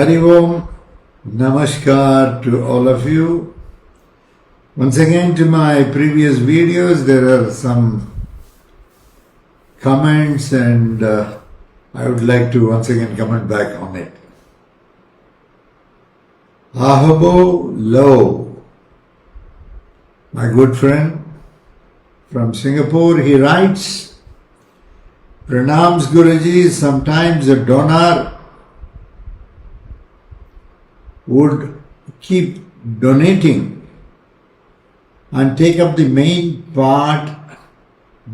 Hari Om, Namaskar to all of you. Once again to my previous videos, there are some comments and I would like to once again comment back on it. Ahabo Lo, my good friend from Singapore, he writes, Pranams Guruji, sometimes a donor would keep donating and take up the main part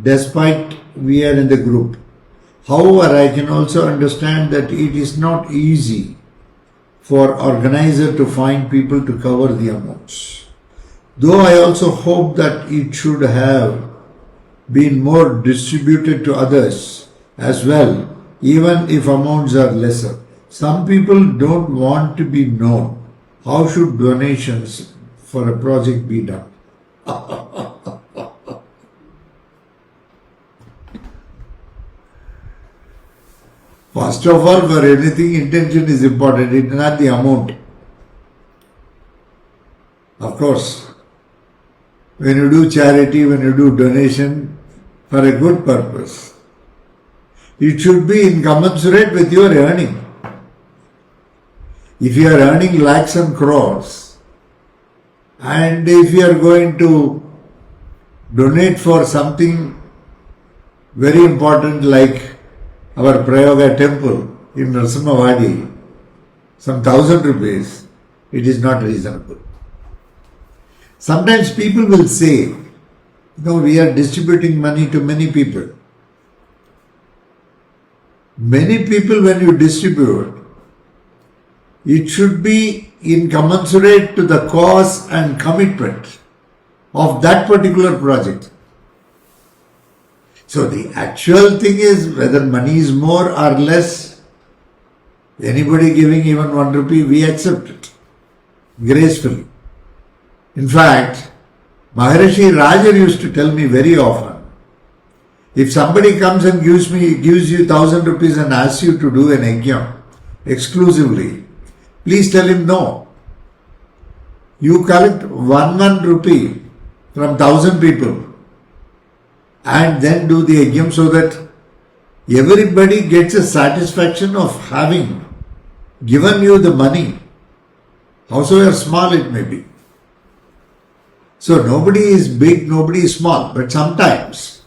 despite we are in the group. However, I can also understand that it is not easy for organizer to find people to cover the amounts. Though I also hope that it should have been more distributed to others as well, even if amounts are lesser. Some people don't want to be known. How should donations for a project be done? First of all, for anything, intention is important. It is not the amount. Of course, when you do charity, when you do donation for a good purpose, it should be incommensurate with your earning. If you are earning lakhs and crores, and if you are going to donate for something very important like our Prayoga temple in Narasimhavadi, some 1,000 rupees, it is not reasonable. Sometimes people will say, no, we are distributing money to many people. Many people, when you distribute, it should be incommensurate to the cause and commitment of that particular project. So the actual thing is whether money is more or less, anybody giving even 1 rupee, we accept it gracefully. In fact, Maharishi Rajar used to tell me very often, if somebody comes and gives you 1,000 rupees and asks you to do an yajna exclusively, please tell him no. You collect 1 rupee from 1,000 people and then do the yajna so that everybody gets a satisfaction of having given you the money, howsoever small it may be. So nobody is big, nobody is small, but sometimes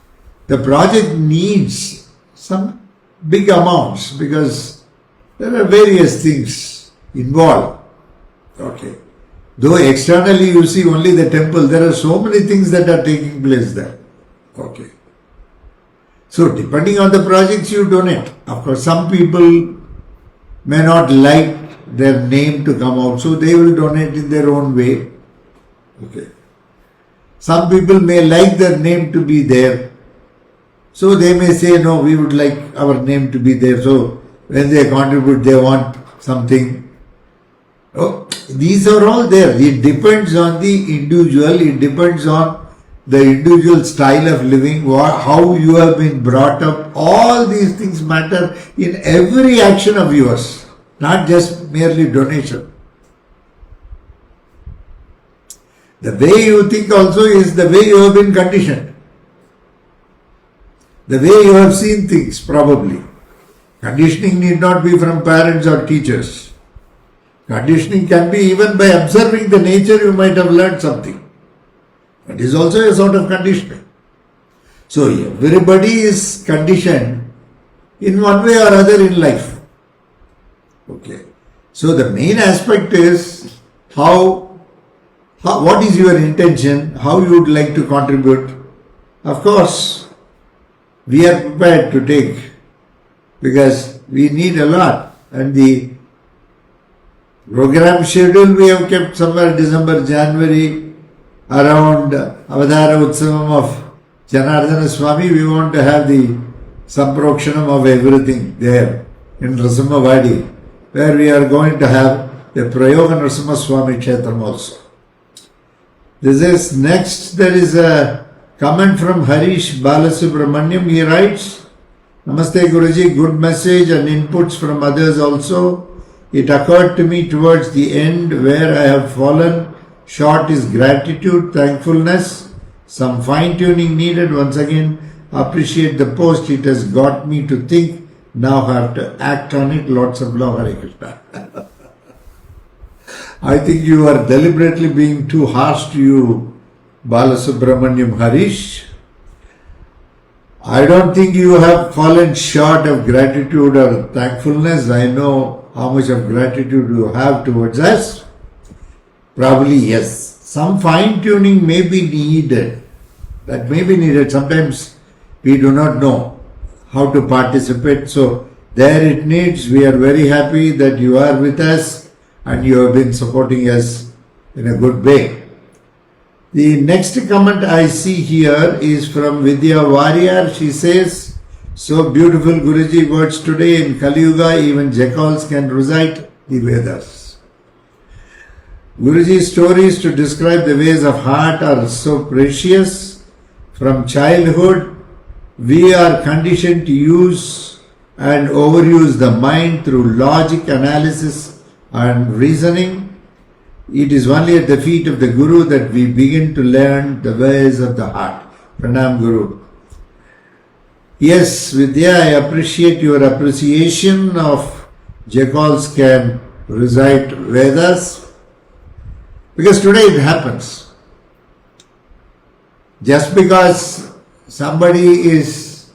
the project needs some big amounts because there are various things involved. Okay. Though externally you see only the temple, there are so many things that are taking place there. Okay. So depending on the projects you donate. Of course, some people may not like their name to come out, so they will donate in their own way. Okay. Some people may like their name to be there, so they may say, no, we would like our name to be there. So when they contribute, they want something. Oh, these are all there. It depends on the individual. It depends on the individual style of living, how you have been brought up. All these things matter in every action of yours, not just merely donation. The way you think also is the way you have been conditioned. The way you have seen things, probably. Conditioning need not be from parents or teachers. Conditioning can be even by observing the nature, you might have learned something. It is also a sort of conditioning. So everybody is conditioned in one way or other in life. Okay. So the main aspect is what is your intention, how you would like to contribute. Of course, we are prepared to take because we need a lot, and the program schedule we have kept somewhere December, January, around Avadara Utsavam of Janardana Swami. We want to have the Samprokshanam of everything there in Narasimhavadi, where we are going to have the Prayoga Narasimha Swami Kshetram also. This is next, there is a comment from Harish Balasubramaniam. He writes, Namaste Guruji, good message and inputs from others also. it occurred to me towards the end where I have fallen short is gratitude, thankfulness, some fine-tuning needed. Once again, appreciate the post. It has got me to think. Now I have to act on it. Lots of love, Hare Krishna. I think you are deliberately being too harsh to you, Balasubramaniam Harish. I don't think you have fallen short of gratitude or thankfulness. I know how much of gratitude you have towards us. Probably yes. Some fine-tuning may be needed. That may be needed. Sometimes we do not know how to participate. So there it needs. We are very happy that you are with us and you have been supporting us in a good way. The next comment I see here is from Vidya Warrior. She says, so beautiful Guruji words today. In Kali Yuga, even jackals can recite the Vedas. Guruji's stories to describe the ways of heart are so precious. From childhood, we are conditioned to use and overuse the mind through logic, analysis and reasoning. It is only at the feet of the Guru that we begin to learn the ways of the heart. Pranam Guru. Yes, Vidya, I appreciate your appreciation of jackals can recite Vedas, because today it happens. Just because somebody is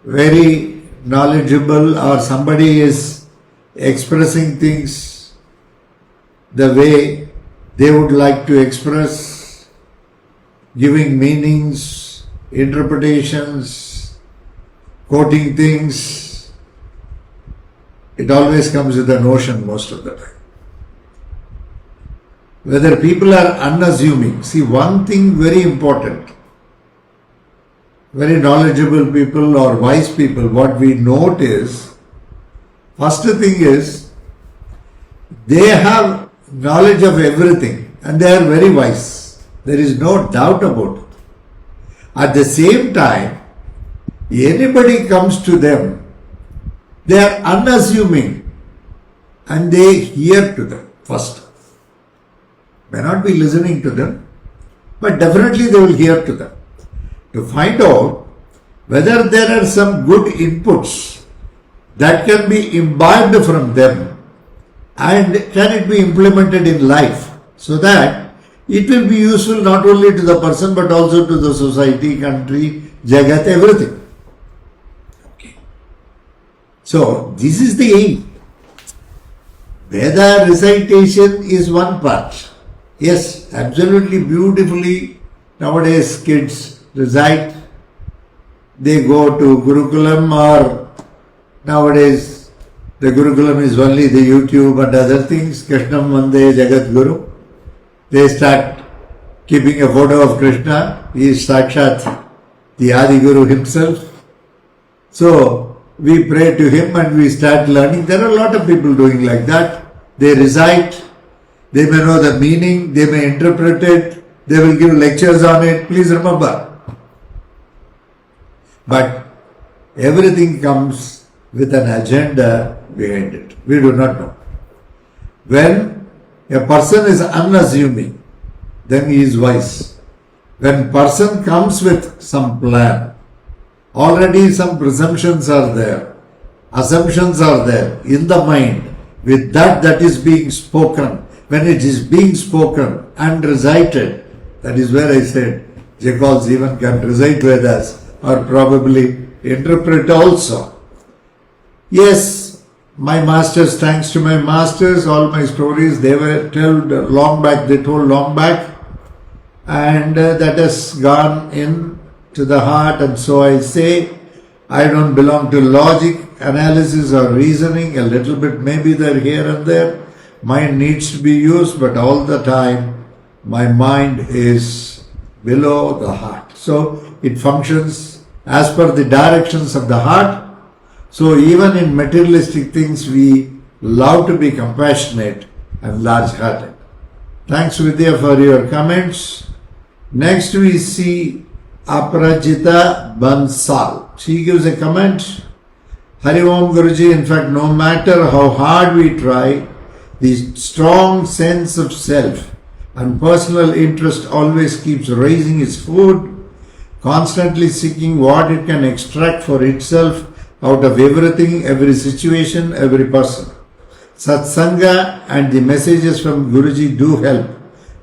very knowledgeable or somebody is expressing things the way they would like to express, giving meanings, interpretations, quoting things, it always comes with a notion most of the time. Whether people are unassuming. See, one thing very important, very knowledgeable people or wise people, what we note is, first thing is, they have knowledge of everything and they are very wise. There is no doubt about it. At the same time, anybody comes to them, they are unassuming and they hear to them first. May not be listening to them, but definitely they will hear to them. To find out whether there are some good inputs that can be imbibed from them and can it be implemented in life so that it will be useful not only to the person but also to the society, country, jagat, everything. Okay. So this is the aim. Veda recitation is one part. Yes, absolutely beautifully nowadays kids recite. They go to Gurukulam, or nowadays the Gurukulam is only the YouTube and other things. Krishnam Vande Jagat Guru. They start keeping a photo of Krishna. He is Sakshat, the Adi Guru himself. So we pray to him and we start learning. There are a lot of people doing like that. They recite. They may know the meaning. They may interpret it. They will give lectures on it. Please remember. But everything comes with an agenda behind it. We do not know. When a person is unassuming, then he is wise. When person comes with some plan, already some presumptions are there, assumptions are there in the mind. With that is being spoken, when it is being spoken and recited, that is where I said jackals even can recite Vedas or probably interpret also. Yes, my masters, thanks to my masters, all my stories, they were told long back, and that has gone in to the heart. And so I say, I don't belong to logic, analysis or reasoning. A little bit maybe there here and there. Mind needs to be used, but all the time my mind is below the heart. So it functions as per the directions of the heart. So even in materialistic things, we love to be compassionate and large-hearted. Thanks, Vidya, for your comments. Next we see Aparajita Bansal. She gives a comment. Hari Om Guruji, in fact, no matter how hard we try, the strong sense of self and personal interest always keeps raising its food, constantly seeking what it can extract for itself out of everything, every situation, every person. Satsanga and the messages from Guruji do help,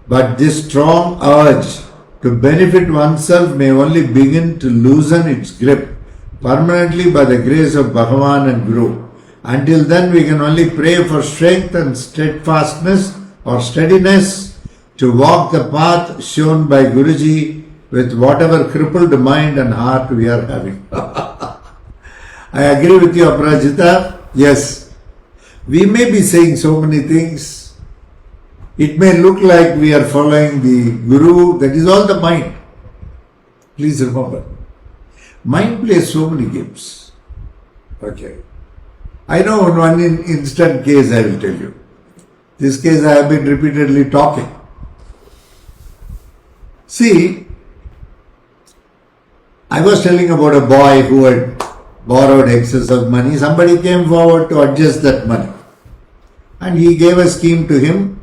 but this strong urge to benefit oneself may only begin to loosen its grip permanently by the grace of Bhagavan and Guru. Until then, we can only pray for strength and steadfastness or steadiness to walk the path shown by Guruji with whatever crippled mind and heart we are having. I agree with you, Aparajita. Yes, we may be saying so many things. It may look like we are following the Guru. That is all the mind. Please remember. Mind plays so many games. Okay. I know one instant case I will tell you. This case I have been repeatedly talking. See, I was telling about a boy who had borrowed excess of money. Somebody came forward to adjust that money. And he gave a scheme to him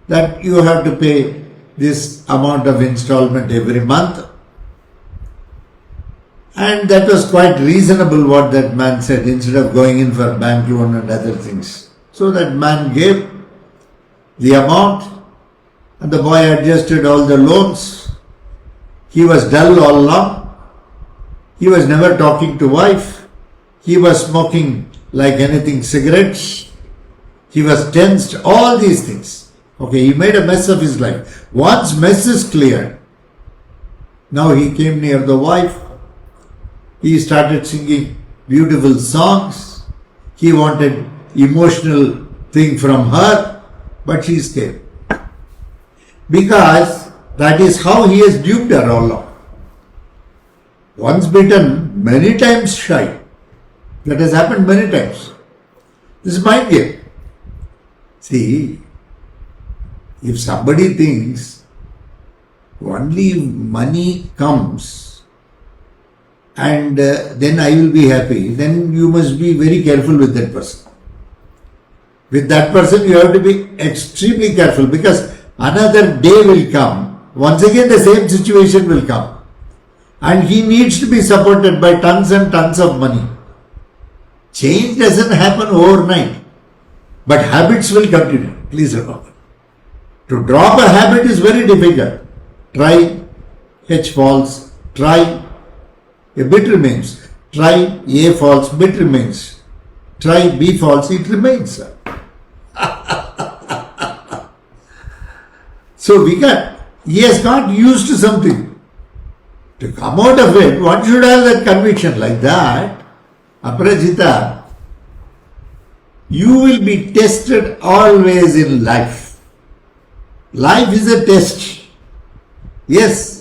that you have to pay this amount of installment every month. And that was quite reasonable what that man said, instead of going in for bank loan and other things. So that man gave the amount and the boy adjusted all the loans. He was dull all along. He was never talking to wife. He was smoking like anything cigarettes. He was tensed, all these things. Okay, he made a mess of his life. Once mess is cleared, now he came near the wife. He started singing beautiful songs. He wanted emotional thing from her, but she scared. Because that is how he has duped her all along. Once bitten, many times shy. That has happened many times. This is mind game. See, if somebody thinks only money comes and then I will be happy, then you must be very careful with that person. With that person you have to be extremely careful, because another day will come, once again the same situation will come, and he needs to be supported by tons and tons of money. Change doesn't happen overnight, but habits will continue. Please remember. To drop a habit is very difficult. Try, H falls, try, a bit remains. Try, A falls, bit remains. Try, B falls, it remains. So he has got used to something. To come out of it, one should have that conviction. Like that, Aparajita, you will be tested always in life. Life is a test. Yes.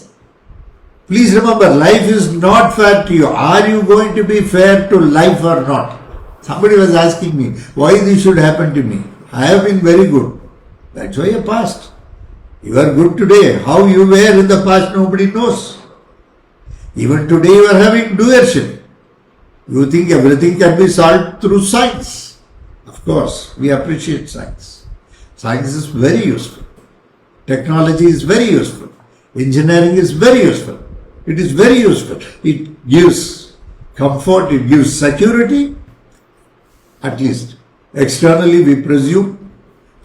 Please remember, life is not fair to you. Are you going to be fair to life or not? Somebody was asking me, why this should happen to me? I have been very good. That's why I passed. You are good today. How you were in the past, nobody knows. Even today you are having doership. You think everything can be solved through science. Of course, we appreciate science. Science is very useful. Technology is very useful. Engineering is very useful. It is very useful. It gives comfort, it gives security. At least externally we presume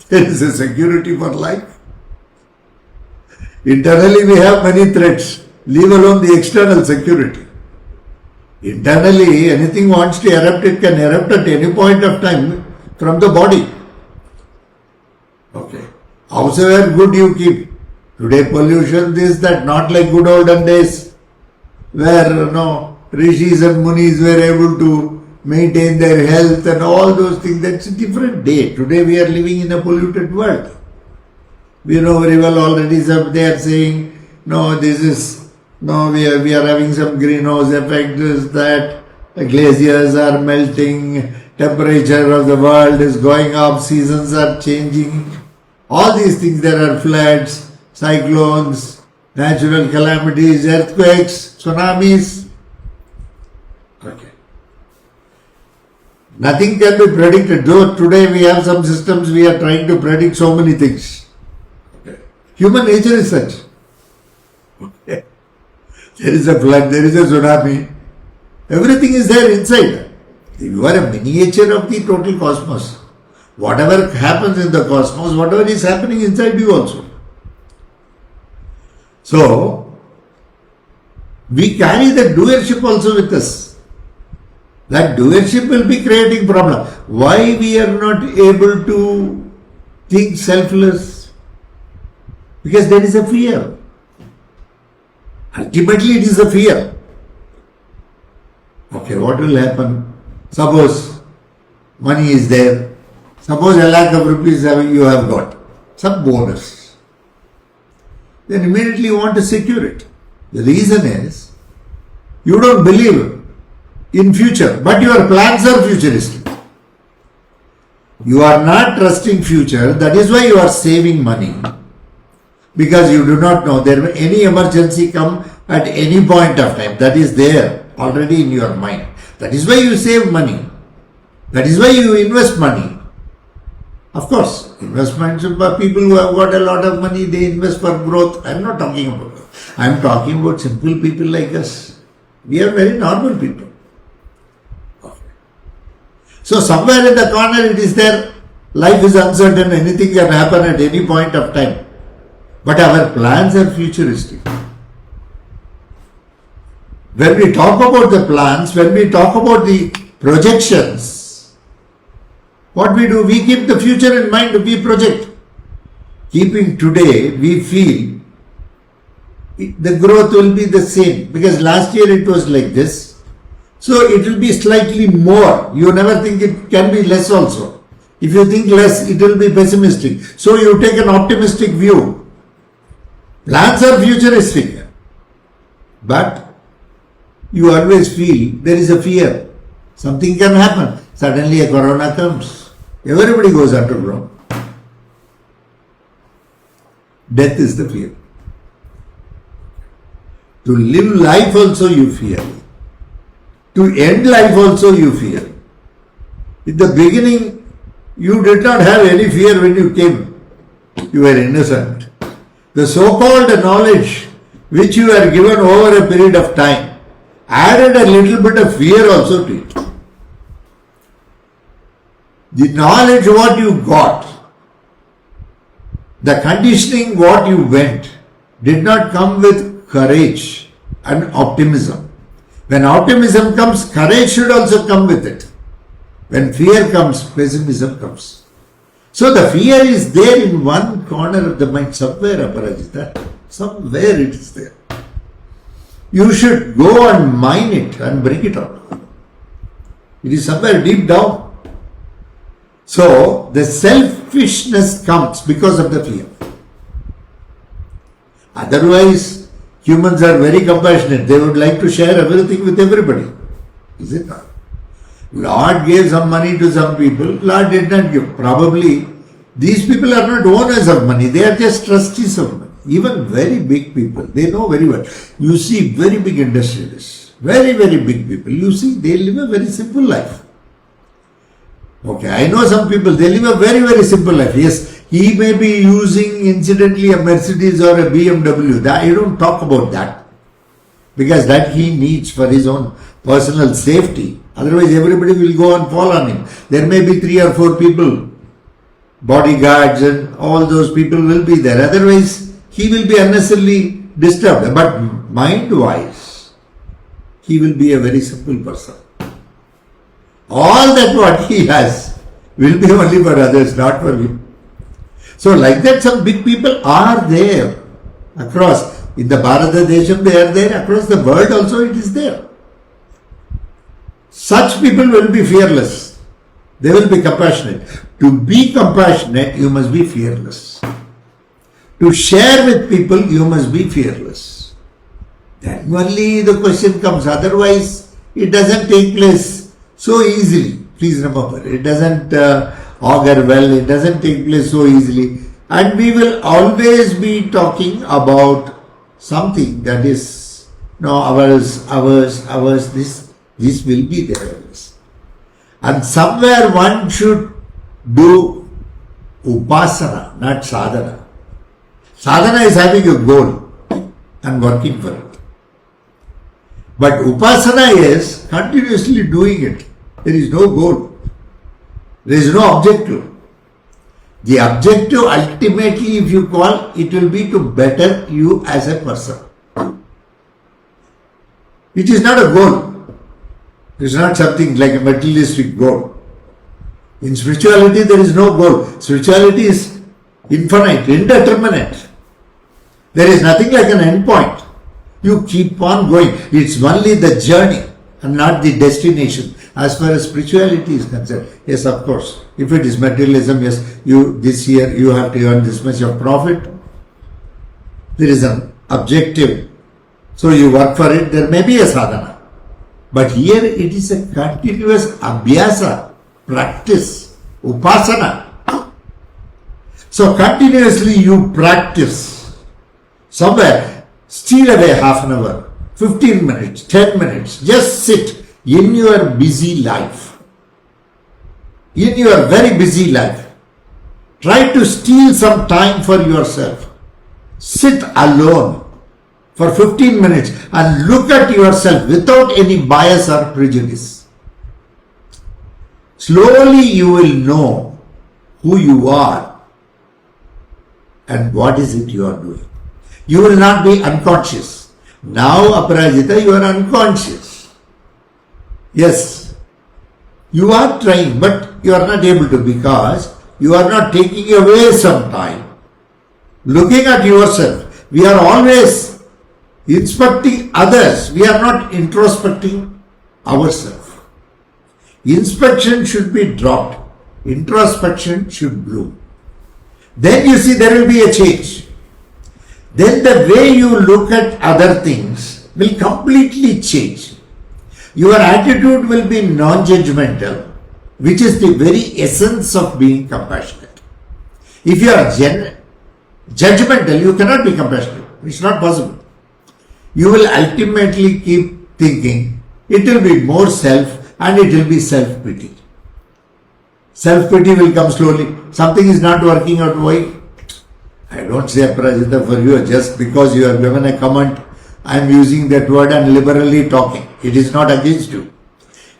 there is a security for life. Internally we have many threats, leave alone the external security. Internally, anything wants to erupt, it can erupt at any point of time from the body. Okay. Howsoever good you keep. Today pollution, this, that, not like good olden days where rishis and munis were able to maintain their health and all those things. That's a different day. Today we are living in a polluted world. We know very well already they are saying, we are having some greenhouse effect, this, that, the glaciers are melting, temperature of the world is going up, seasons are changing. All these things, there are floods, cyclones, natural calamities, earthquakes, tsunamis. Okay. Nothing can be predicted. Though today we have some systems, we are trying to predict so many things. Human nature is such. There is a flood, there is a tsunami. Everything is there inside. You are a miniature of the total cosmos. Whatever happens in the cosmos, whatever is happening inside you also. So, we carry the doership also with us. That doership will be creating problem. Why we are not able to think selfless? Because there is a fear. Ultimately it is a fear. Okay, what will happen? Suppose money is there. Suppose a lakh of rupees you have got. Some bonus. Then immediately you want to secure it. The reason is, you don't believe in future, but your plans are futuristic. You are not trusting future, that is why you are saving money. Because you do not know, there may any emergency come at any point of time. That is there already in your mind. That is why you save money. That is why you invest money. Of course, investments by people who have got a lot of money, they invest for growth. I am not talking about that. I am talking about simple people like us. We are very normal people. Okay. So somewhere in the corner it is there, life is uncertain, anything can happen at any point of time. But our plans are futuristic. When we talk about the plans, when we talk about the projections, what we do, we keep the future in mind, we project. Keeping today, we feel the growth will be the same. Because last year it was like this. So it will be slightly more. You never think it can be less also. If you think less, it will be pessimistic. So you take an optimistic view. Plans are futuristic. But you always feel there is a fear. Something can happen. Suddenly a corona comes. Everybody goes underground. Death is the fear. To live life also you fear. To end life also you fear. In the beginning, you did not have any fear when you came. You were innocent. The so-called knowledge which you were given over a period of time added a little bit of fear also to it. The knowledge what you got, the conditioning what you went, did not come with courage and optimism. When optimism comes, courage should also come with it. When fear comes, pessimism comes. So the fear is there in one corner of the mind, somewhere, Aparajita. Somewhere it is there. You should go and mine it and bring it out. It is somewhere deep down. So the selfishness comes because of the fear. Otherwise, humans are very compassionate. They would like to share everything with everybody. Is it not? Lord gave some money to some people. Lord did not give. Probably these people are not owners of money. They are just trustees of money. Even very big people, they know very well. You see very big industrialists, very, very big people. You see, they live a very simple life. Okay, I know some people, they live a very, very simple life. Yes, he may be using incidentally a Mercedes or a BMW. I don't talk about that. Because that he needs for his own personal safety. Otherwise, everybody will go and fall on him. There may be 3 or 4 people, bodyguards and all those people will be there. Otherwise, he will be unnecessarily disturbed. But mind-wise, he will be a very simple person. All that what he has will be only for others, not for him. So like that, some big people are there across. In the Bharata Desham, they are there. Across the world also it is there. Such people will be fearless. They will be compassionate. To be compassionate, you must be fearless. To share with people, you must be fearless. Then only the question comes. Otherwise, it doesn't take place so easily. Please remember, it doesn't augur well. It doesn't take place so easily. And we will always be talking about something that is, no, ours, this will be there always. And somewhere one should do upasana, not sadhana. Sadhana is having a goal and working for it. But upasana is continuously doing it. There is no goal. There is no objective. The objective ultimately, if you call, it will be to better you as a person. It is not a goal. It is not something like a materialistic goal. In spirituality, there is no goal. Spirituality is infinite, indeterminate. There is nothing like an end point. You keep on going. It's only the journey and not the destination. As far as spirituality is concerned, yes, of course. If it is materialism, yes, this year you have to earn this much of profit. There is an objective. So you work for it. There may be a sadhana. But here it is a continuous abhyasa, practice, upasana. So continuously you practice. Somewhere, steal away half an hour, 15 minutes, 10 minutes. Just sit in your busy life. In your very busy life. Try to steal some time for yourself. Sit alone for 15 minutes and look at yourself without any bias or prejudice. Slowly you will know who you are and what is it you are doing. You will not be unconscious. Now, Aparajita, you are unconscious. Yes, you are trying, but you are not able to because you are not taking away some time. Looking at yourself. We are always inspecting others. We are not introspecting ourselves. Inspection should be dropped. Introspection should bloom. Then you see there will be a change. Then the way you look at other things will completely change. Your attitude will be non-judgmental, which is the very essence of being compassionate. If you are judgmental, you cannot be compassionate. It's not possible. You will ultimately keep thinking it will be more self and it will be self-pity. Self-pity will come slowly. Something is not working out. Why? I don't say Aparajita for you just because you have given a comment. I am using that word and liberally talking. It is not against you.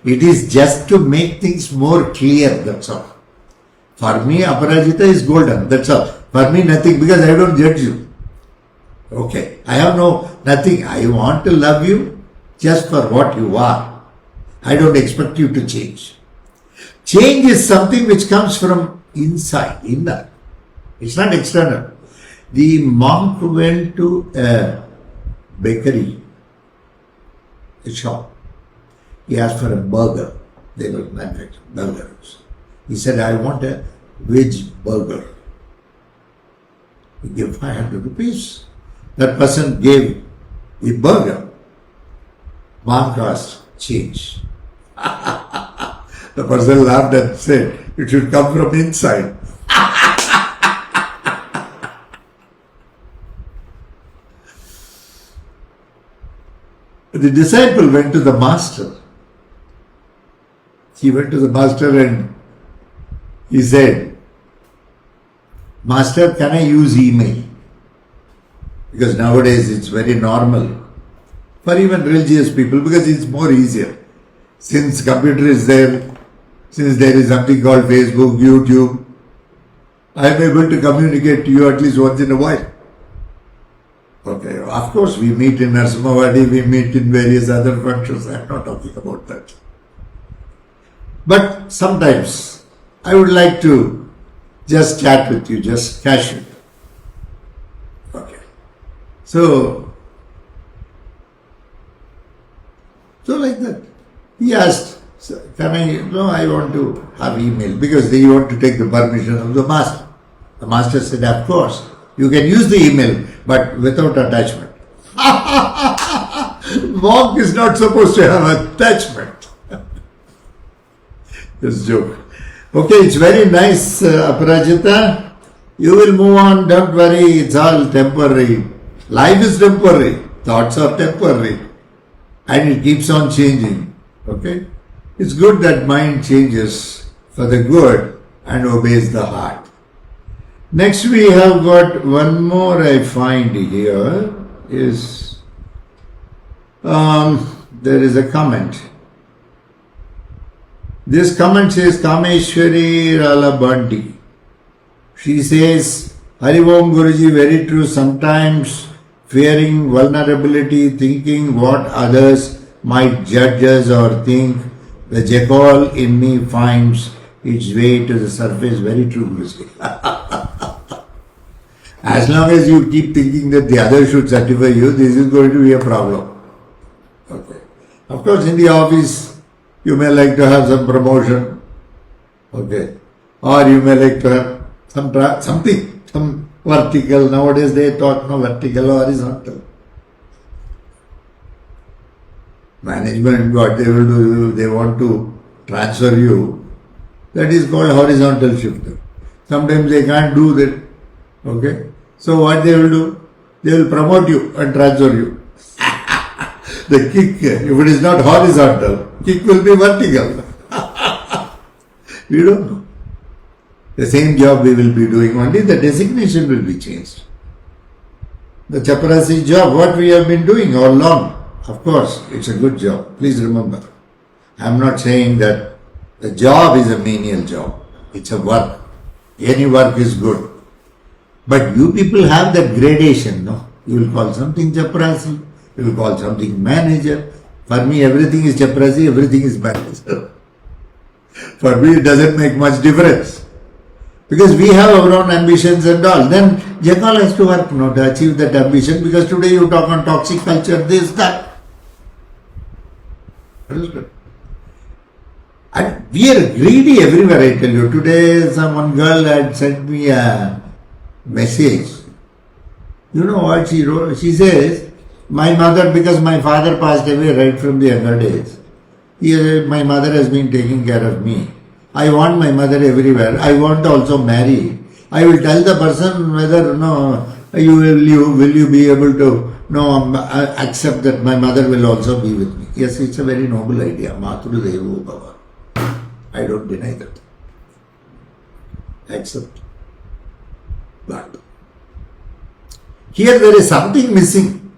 It is just to make things more clear, that's all. For me, Aparajita is golden, that's all. For me, nothing, because I don't judge you. Okay, I have nothing. I want to love you just for what you are. I don't expect you to change. Change is something which comes from inside, inner. It's not external. The monk went to a bakery, a shop. He asked for a burger. They were manufacturing burgers. He said, I want a veg burger. He gave 500 rupees. That person gave the burger. Monk asked, change. The person laughed and said, it should come from inside. The disciple went to the master. He went to the master and he said, Master, can I use email? Because nowadays it's very normal for even religious people because it's more easier. Since computer is there, since there is something called Facebook, YouTube, I am able to communicate to you at least once in a while. Okay, of course we meet in Narsimhavadi, we meet in various other functions. I am not talking about that. But sometimes I would like to just chat with you, just casually. Okay. So like that. He asked, can I, no, I want to have email because they want to take the permission of the master. The master said, of course, you can use the email, but without attachment. Monk is not supposed to have attachment. This joke. Okay, it's very nice, Aparajita. You will move on, don't worry, it's all temporary. Life is temporary, thoughts are temporary, and it keeps on changing. Okay? It's good that mind changes for the good and obeys the heart. Next we have got one more I find here is there is a comment. This comment says Kameshwari Ralabanti. She says, Hari Om Guruji, very true. Sometimes fearing vulnerability, thinking what others might judge us or think, the jackal in me finds its way to the surface. Very true, Guruji. As long as you keep thinking that the other should certify you, this is going to be a problem. Okay. Of course, in the office, you may like to have some promotion. Okay. Or you may like to have some vertical. Nowadays they thought no vertical or horizontal. Management, what they will do, they want to transfer you. That is called horizontal shifter. Sometimes they can't do that. Okay. So what they will do? They will promote you and transfer you. The kick, if it is not horizontal, kick will be vertical. We don't know. The same job we will be doing, only the designation will be changed. The chaprasi job, what we have been doing all along, of course, it's a good job. Please remember, I am not saying that the job is a menial job. It's a work. Any work is good. But you people have that gradation, no? You will call something chaprasi, you will call something manager. For me, everything is chaprasi, everything is manager. For me, it doesn't make much difference. Because we have our own ambitions and all. Then Jackal has to work now to achieve that ambition, because today you talk on toxic culture, this, that. Understood? And we are greedy everywhere, I tell you. Today, one girl had sent me a message. You know what she wrote? She says, my mother, because my father passed away right from the younger days, my mother has been taking care of me. I want my mother everywhere. I want to also marry. I will tell the person whether will you be able to accept that my mother will also be with me. Yes, it's a very noble idea. Matru Devo Bhava. I don't deny that. Accept. But here there is something missing.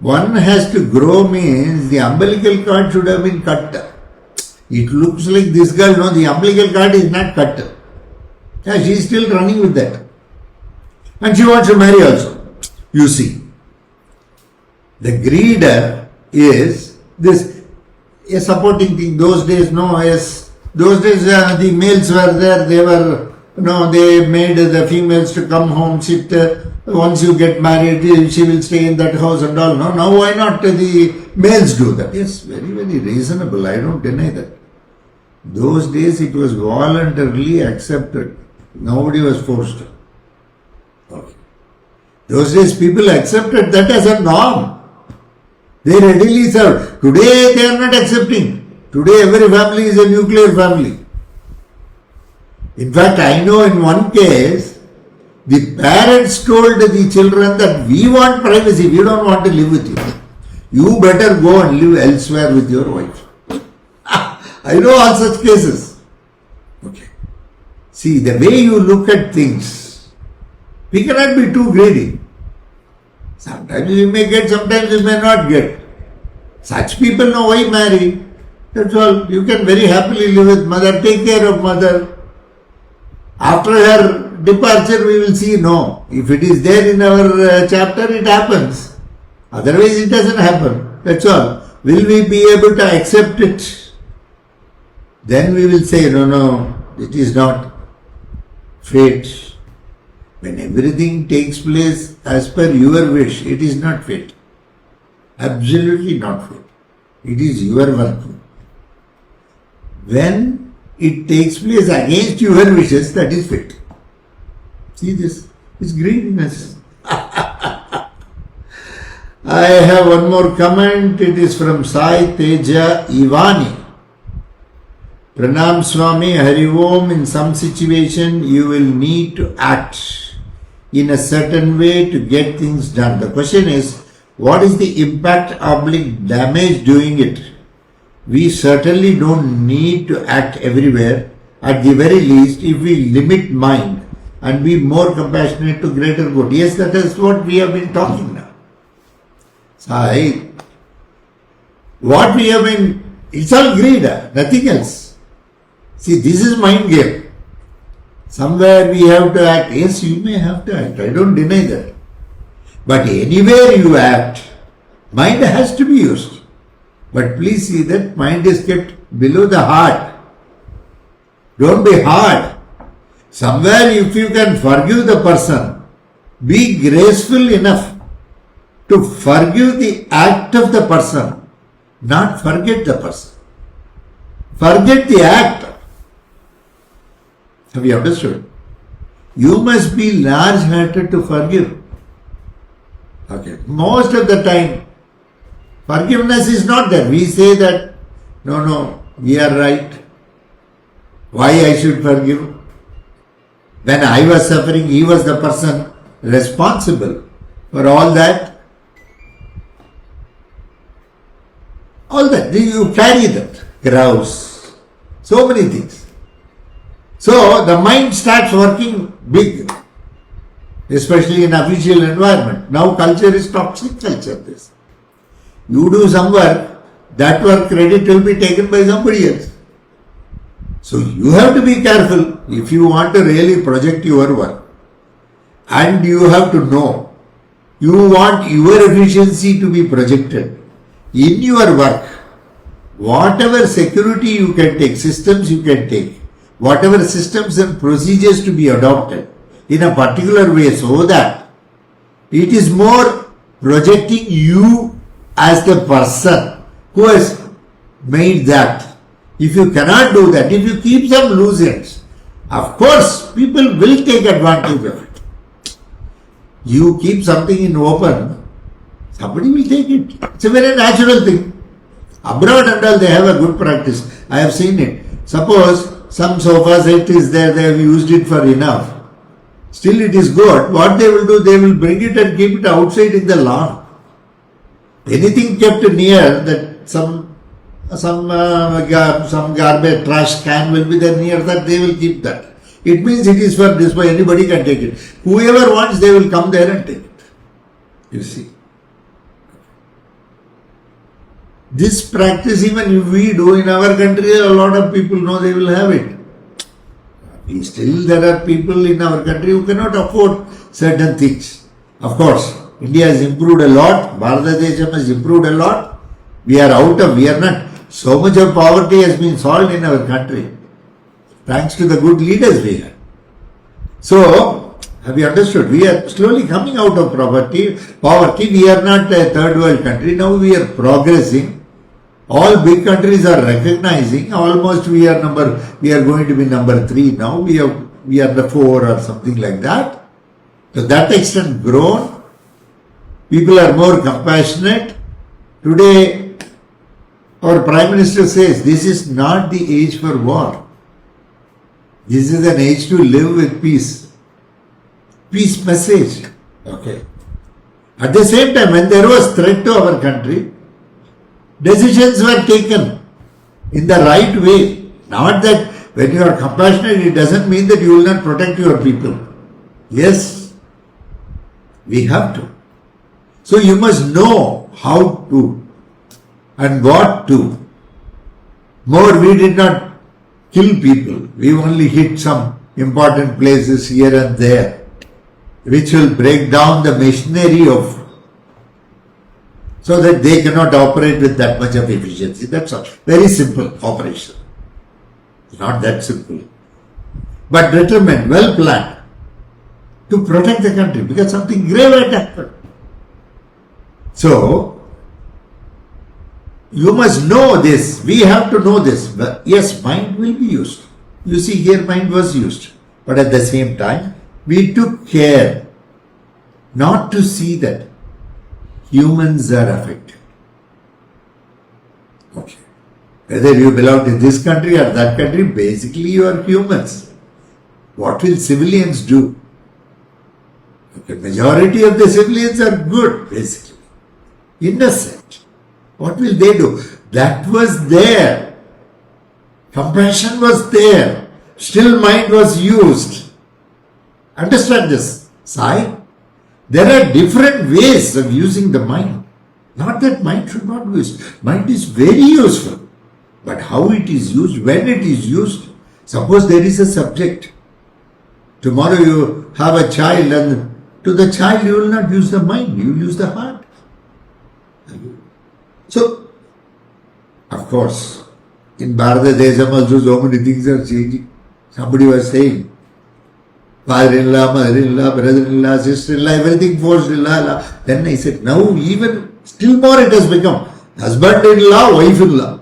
One has to grow means the umbilical cord should have been cut. It looks like this girl, no, the umbilical cord is not cut. Yeah, she is still running with that. And she wants to marry also. You see, the greed is this a supporting thing. Those days, those days the males were there, they made the females to come home, sit. Once you get married, she will stay in that house and all. No, now why not the males do that? Yes, very, very reasonable. I don't deny that. Those days it was voluntarily accepted. Nobody was forced. Okay. Those days people accepted that as a norm. They readily served. Today they are not accepting. Today every family is a nuclear family. In fact, I know in one case, the parents told the children that we want privacy, we don't want to live with you. You better go and live elsewhere with your wife. I know all such cases. Okay. See, the way you look at things, we cannot be too greedy. Sometimes we may get, sometimes we may not get. Such people know why marry. That's all. You can very happily live with mother, take care of mother. After her departure, we will see, no. If it is there in our chapter, it happens. Otherwise, it doesn't happen. That's all. Will we be able to accept it? Then we will say, no, it is not fate. When everything takes place as per your wish, it is not fate. Absolutely not fate. It is your work. When it takes place against your wishes, that is fate. See this? It's greediness. I have one more comment. It is from Sai Teja Ivani. Pranam Swami, Hari Om. In some situation, you will need to act in a certain way to get things done. The question is, what is the impact / damage doing it? We certainly don't need to act everywhere. At the very least, if we limit mind and be more compassionate to greater good. Yes, that is what we have been talking now. What we have been, it's all greed, nothing else. See, this is mind game. Somewhere we have to act. Yes, you may have to act. I don't deny that. But anywhere you act, mind has to be used. But please see that mind is kept below the heart. Don't be hard. Somewhere if you can forgive the person, be graceful enough to forgive the act of the person, not forget the person. Forget the act. Have you understood? You must be large-hearted to forgive. Okay. Most of the time, forgiveness is not there. We say that, no, we are right. Why I should forgive? When I was suffering, he was the person responsible for all that. All that. You carry that. Grouse. So many things. So the mind starts working big, especially in official environment. Now culture is toxic culture. This. You do some work, that work credit will be taken by somebody else. So you have to be careful if you want to really project your work. And you have to know, you want your efficiency to be projected in your work. Whatever security you can take, systems you can take, whatever systems and procedures to be adopted in a particular way so that it is more projecting you as the person who has made that. If you cannot do that, if you keep some loose ends, of course people will take advantage of it. You keep something in open, somebody will take it. It's a very natural thing. Abroad and all, they have a good practice. I have seen it. Suppose some sofa set is there, they have used it for enough. Still it is good. What they will do, they will bring it and keep it outside in the lawn. Anything kept near that some garbage trash can will be there near that, they will keep that. It means it is for this way, anybody can take it. Whoever wants, they will come there and take it. You see. This practice, even if we do in our country, a lot of people know they will have it. Still, there are people in our country who cannot afford certain things. Of course, India has improved a lot. Bharatadesham has improved a lot. We are not. So much of poverty has been solved in our country. Thanks to the good leaders we have. So, have you understood? We are slowly coming out of poverty. We are not a third world country. Now we are progressing. All big countries are recognizing. Almost we are going to be number 3 now. We are the 4 or something like that. To that extent grown. People are more compassionate. Today, our Prime Minister says, this is not the age for war. This is an age to live with peace. Peace message. Okay. At the same time, when there was threat to our country, decisions were taken in the right way. Not that when you are compassionate, it doesn't mean that you will not protect your people. Yes, we have to. So you must know how to and what to. More, we did not kill people. We only hit some important places here and there, which will break down the machinery of, so that they cannot operate with that much of efficiency. That's all. Very simple operation. It's not that simple. But determined, well planned to protect the country because something grave had happened. So, you must know this. We have to know this. But yes, mind will be used. You see here mind was used. But at the same time, we took care not to see that humans are affected. Okay. Whether you belong to this country or that country, basically you are humans. What will civilians do? Okay. Majority of the civilians are good, basically. innocent. What will they do? That was there. Compassion was there. Still mind was used. Understand this, Sai? There are different ways of using the mind. Not that mind should not be used. Mind is very useful. But how it is used, when it is used, suppose there is a subject. Tomorrow you have a child and to the child you will not use the mind, you will use the heart. So, of course, in Bharata Desam also so many things are changing. Somebody was saying, father-in-law, mother-in-law, brother-in-law, sister-in-law, everything forced-in-law. Then I said, now even still more it has become husband-in-law, wife-in-law.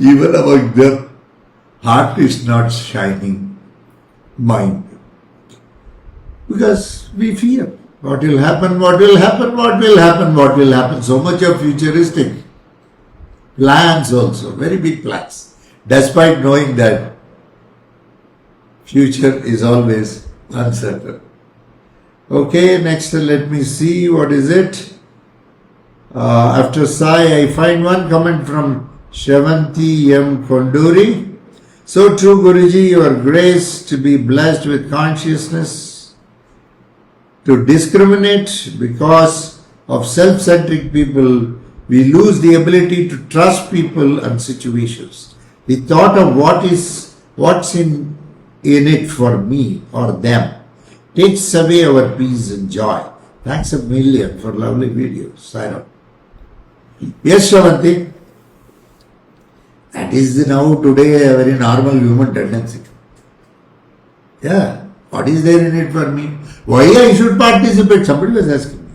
Even among them, heart is not shining, mind. Because we fear. What will happen, what will happen, what will happen, what will happen. So much of futuristic plans also, very big plans. Despite knowing that future is always uncertain. Okay, next let me see, what is it? After Sai, I find one comment from Shavanti M. Konduri. So true, Guruji, your grace to be blessed with consciousness, to discriminate. Because of self-centric people, we lose the ability to trust people and situations. The thought of what's in it for me or them takes away our peace and joy. Thanks a million for lovely videos. Sign up. Yes, Shavanti. That is now today a very normal human tendency. Yeah. What is there in it for me? Why I should participate? Somebody was asking me.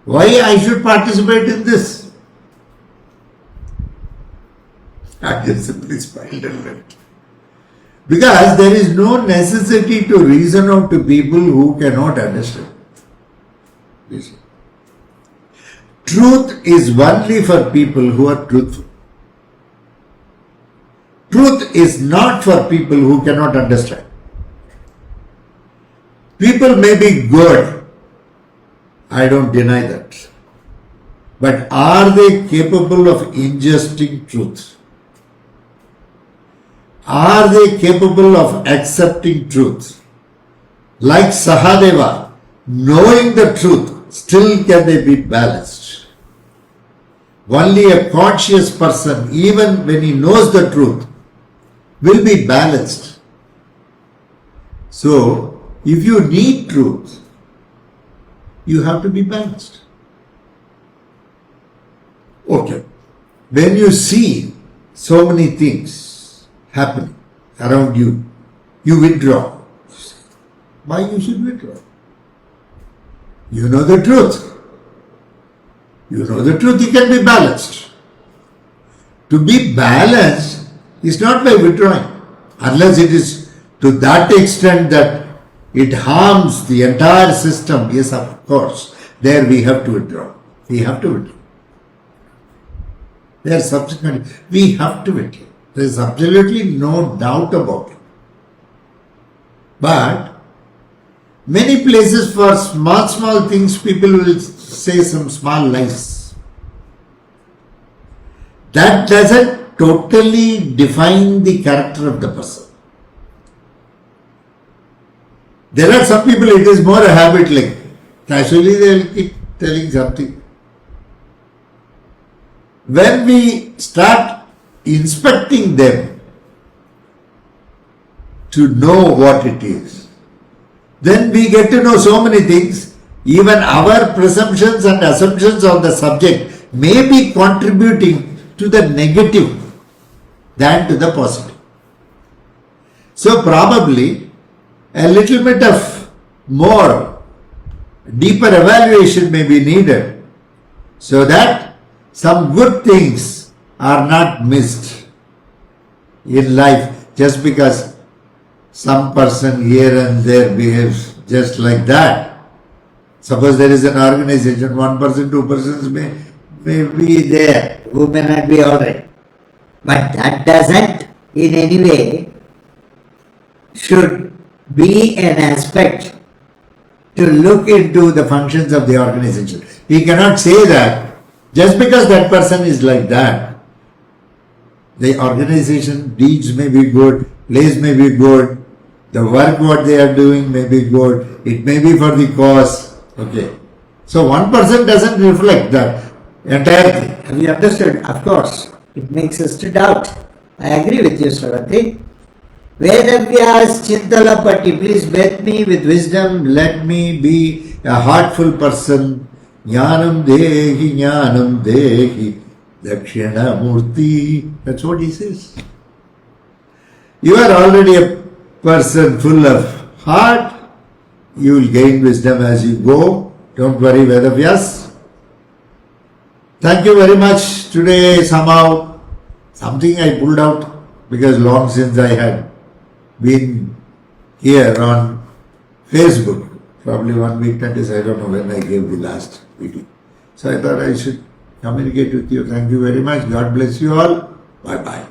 Why I should participate in this? I just simply smiled and left. Because there is no necessity to reason out to people who cannot understand. You see. Truth is only for people who are truthful. Truth is not for people who cannot understand. People may be good. I don't deny that. But are they capable of ingesting truth? Are they capable of accepting truth? Like Sahadeva, knowing the truth, still can they be balanced? Only a conscious person, even when he knows the truth, will be balanced. So, if you need truth, you have to be balanced. Okay. When you see so many things happening around you, you withdraw. Why you should withdraw? You know the truth. You know the truth, you can be balanced. To be balanced is not by withdrawing, unless it is to that extent that it harms the entire system. Yes, of course, there we have to withdraw. We have to withdraw. There subsequently, we have to withdraw. There is absolutely no doubt about it. But many places for small things, people will say some small lies. That doesn't totally define the character of the person. There are some people, it is more a habit, like casually they will keep telling something. When we start inspecting them to know what it is, then we get to know so many things. Even our presumptions and assumptions on the subject may be contributing to the negative than to the positive. So probably a little bit of more deeper evaluation may be needed so that some good things are not missed in life just because some person here and there behaves just like that. Suppose there is an organization, one person, two persons may be there who may not be alright. But that doesn't in any way should be an aspect to look into the functions of the organization. He cannot say that. Just because that person is like that, the organization deeds may be good, place may be good, the work what they are doing may be good, it may be for the cause. Okay. So one person doesn't reflect that entire thing. Have you understood? Of course. It makes us to doubt. I agree with you, Sravati. Vedavyas Chintalapati, please bathe me with wisdom, let me be A heartful person, Jnanam Dehi, Dakshina Murti. That's what he says. You are already a person full of heart. You will gain wisdom as you go. Don't worry, Vedavyas. Thank you very much. Today, somehow, something I pulled out because long since I had been here on Facebook. Probably 1 week, that is, I don't know when I gave the last video. So I thought I should communicate with you. Thank you very much. God bless you all. Bye bye.